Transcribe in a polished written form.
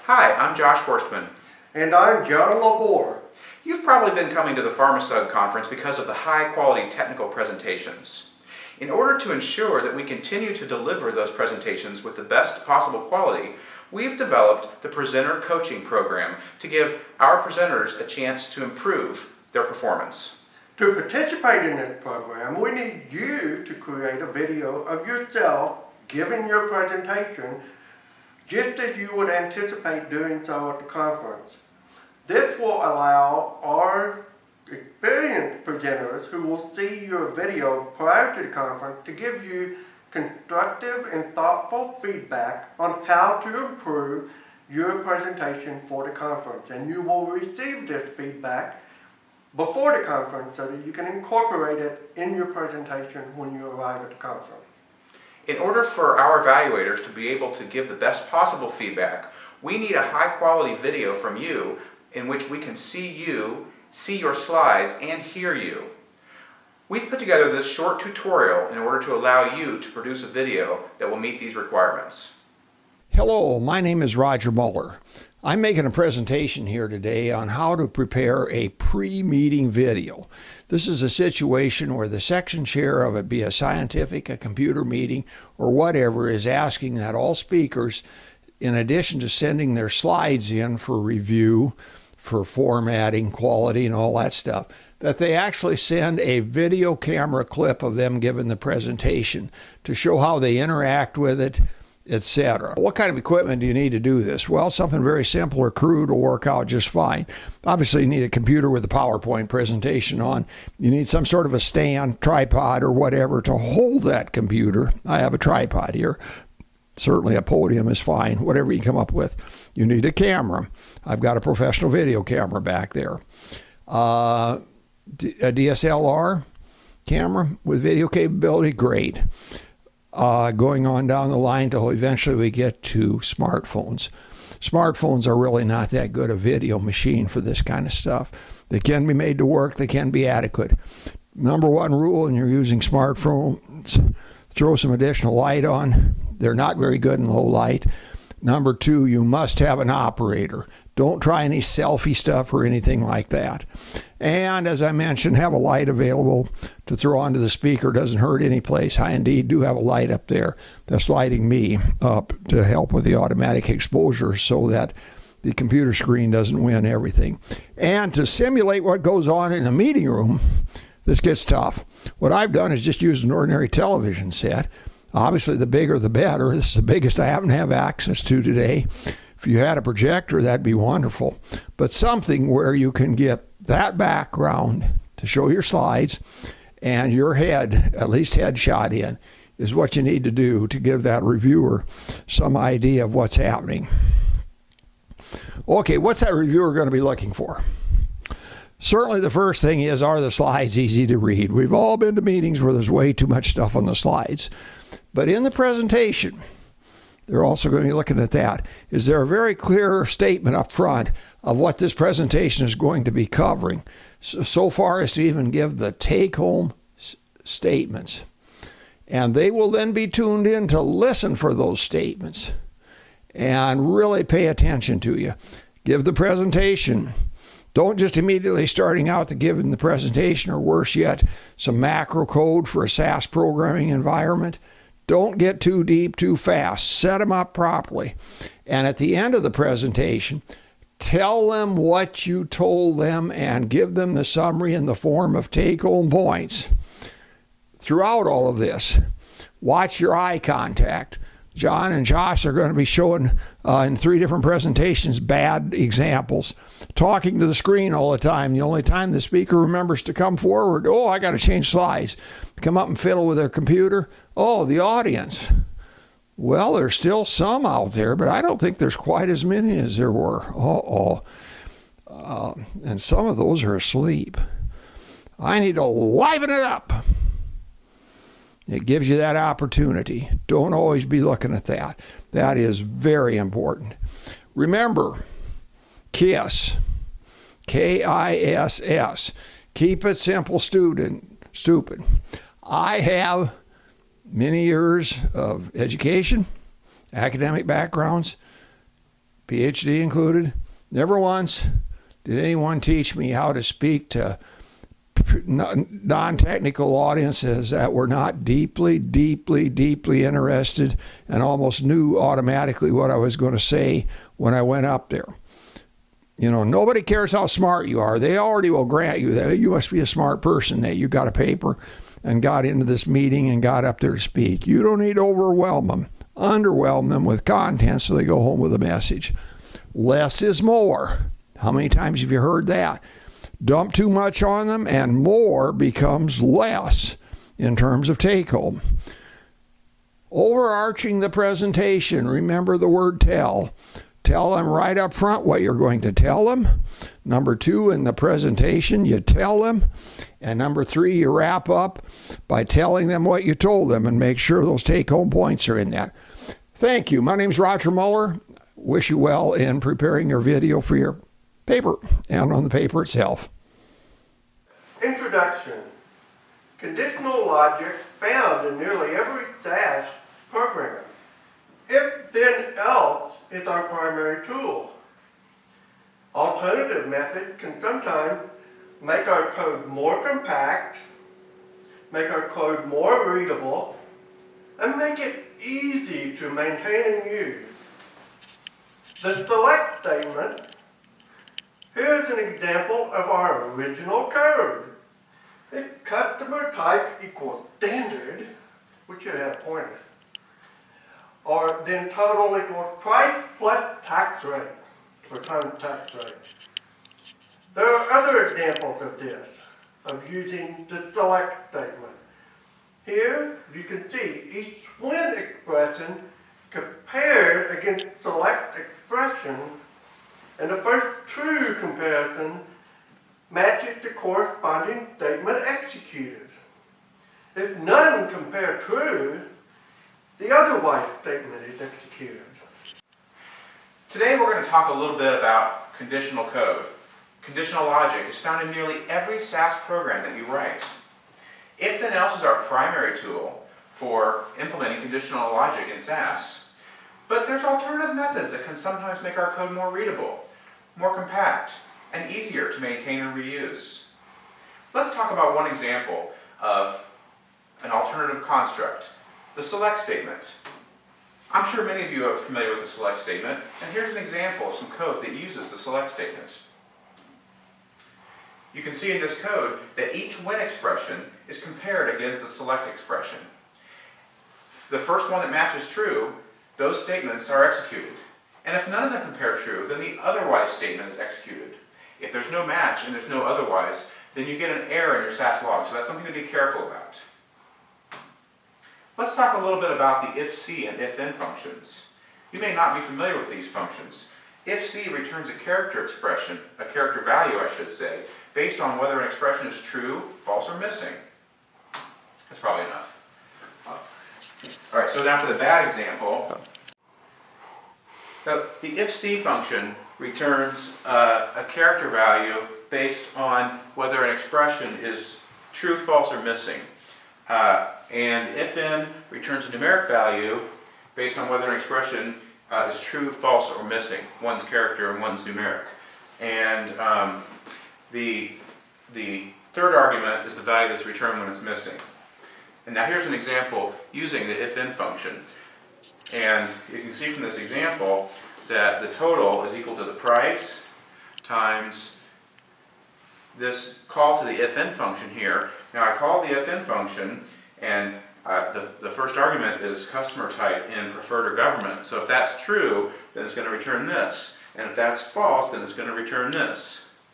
Hi, I'm Josh Horstman. And I'm John Labore. You've probably been coming to the Pharmasug conference because of the high-quality technical presentations. In order to ensure that we continue to deliver those presentations with the best possible quality, we've developed the Presenter Coaching Program to give our presenters a chance to improve their performance. To participate in this program, we need you to create a video of yourself giving your presentation just as you would anticipate doing so at the conference. This will allow our experienced presenters who will see your video prior to the conference to give you constructive and thoughtful feedback on how to improve your presentation for the conference. And you will receive this feedback before the conference so that you can incorporate it in your presentation when you arrive at the conference. In order for our evaluators to be able to give the best possible feedback, we need a high-quality video from you in which we can see you, see your slides, and hear you. We've put together this short tutorial in order to allow you to produce a video that will meet these requirements. Hello, my name is Roger Muller. I'm making a presentation here today on how to prepare a pre-meeting video. This is a situation where the section chair of it, be a scientific, a computer meeting, or whatever, is asking that all speakers, in addition to sending their slides in for review, for formatting, quality, and all that stuff, that they actually send a video camera clip of them giving the presentation to show how they interact with it, etc. What kind of equipment do you need to do this? Well, something very simple or crude will work out just fine. Obviously, you need a computer with a PowerPoint presentation on. You need some sort of a stand, tripod, or whatever to hold that computer. I have a tripod here. Certainly a podium is fine, whatever you come up with. You need a camera. I've got a professional video camera back there. A DSLR camera with video capability, great. Going on down the line till eventually we get to smartphones. Smartphones are really not that good a video machine for this kind of stuff. They can be made to work, they can be adequate. Number one rule when you're using smartphones, throw some additional light on. They're not very good in low light. Number two, you must have an operator. Don't try any selfie stuff or anything like that. And as I mentioned, have a light available to throw onto the speaker. Doesn't hurt any place. I indeed do have a light up there that's lighting me up to help with the automatic exposure so that the computer screen doesn't win everything. And to simulate what goes on in a meeting room, this gets tough. What I've done is just use an ordinary television set. Obviously, the bigger the better. This is the biggest I happen to have access to today. If you had a projector, that'd be wonderful. But something where you can get that background to show your slides and your head, at least headshot in, is what you need to do to give that reviewer some idea of what's happening. Okay, what's that reviewer going to be looking for? Certainly the first thing is, are the slides easy to read? We've all been to meetings where there's way too much stuff on the slides. But in the presentation, they're also going to be looking at that. Is there a very clear statement up front of what this presentation is going to be covering, so far as to even give the take-home statements? And they will then be tuned in to listen for those statements and really pay attention to you. Give the presentation. Don't just immediately starting out to give in the presentation, or worse yet, some macro code for a SAS programming environment. Don't get too deep too fast. Set them up properly. And at the end of the presentation, tell them what you told them and give them the summary in the form of take-home points. Throughout all of this, watch your eye contact. John and Josh are going to be showing in 3 different presentations bad examples. Talking to the screen all the time. The only time the speaker remembers to come forward, oh, I got to change slides. Come up and fiddle with their computer. Oh, the audience. Well, there's still some out there, but I don't think there's quite as many as there were. And some of those are asleep. I need to liven it up. It gives you that opportunity. Don't always be looking at that. That is very important. Remember, KISS, K-I-S-S. Keep it simple, stupid. I have many years of education, academic backgrounds, PhD included. Never once did anyone teach me how to speak to non-technical audiences that were not deeply interested and almost knew automatically what I was going to say when I went up there. You know, nobody cares how smart you are. They already will grant you that you must be a smart person, that you got a paper and got into this meeting and got up there to speak. You don't need to overwhelm them. Underwhelm them with content so they go home with a message. Less is more. How many times have you heard that? Dump too much on them and more becomes less in terms of take home. Overarching the presentation, remember the word tell. Tell them right up front what you're going to tell them. Number 2, in the presentation, you tell them. And number 3, you wrap up by telling them what you told them and make sure those take-home points are in that. Thank you. My name's Roger Muller. Wish you well in preparing your video for your paper and on the paper itself. Introduction. Conditional logic found in nearly every SAS program. If then else is our primary tool. Alternative method can sometimes make our code more compact, make our code more readable, and make it easy to maintain and use. The select statement. Here's an example of our original code. If customer type equals standard, we should have pointers, or then total equals price plus tax rate, or times tax rate. There are other examples of this, of using the select statement. Here, you can see each when expression compared against select expression, and the first true comparison matches the corresponding statement executed. If none compare true, the otherwise statement is executed. Today we're going to talk a little bit about conditional code. Conditional logic is found in nearly every SAS program that you write. If then else is our primary tool for implementing conditional logic in SAS. But there's alternative methods that can sometimes make our code more readable, more compact, and easier to maintain and reuse. Let's talk about one example of an alternative construct, the select statement. I'm sure many of you are familiar with the select statement, and here's an example of some code that uses the select statement. You can see in this code that each when expression is compared against the select expression. The first one that matches true, those statements are executed. And if none of them compare true, then the otherwise statement is executed. If there's no match and there's no otherwise, then you get an error in your SAS log, so that's something to be careful about. Let's talk a little bit about the if-c and if-n functions. You may not be familiar with these functions. If-c returns a character expression, a character value I should say, based on whether an expression is true, false, or missing. That's probably enough. Alright, so now for the bad example. So the if-c function returns a character value based on whether an expression is true, false, or missing. And if-n returns a numeric value based on whether an expression is true, false, or missing. One's character and one's numeric. And the third argument is the value that's returned when it's missing. And now here's an example using the if-n function. And you can see from this example that the total is equal to the price times this call to the if-n function here. Now I call the if-n function, and the first argument is customer type in preferred or government. So if that's true, then it's going to return this. And if that's false, then it's going to return this.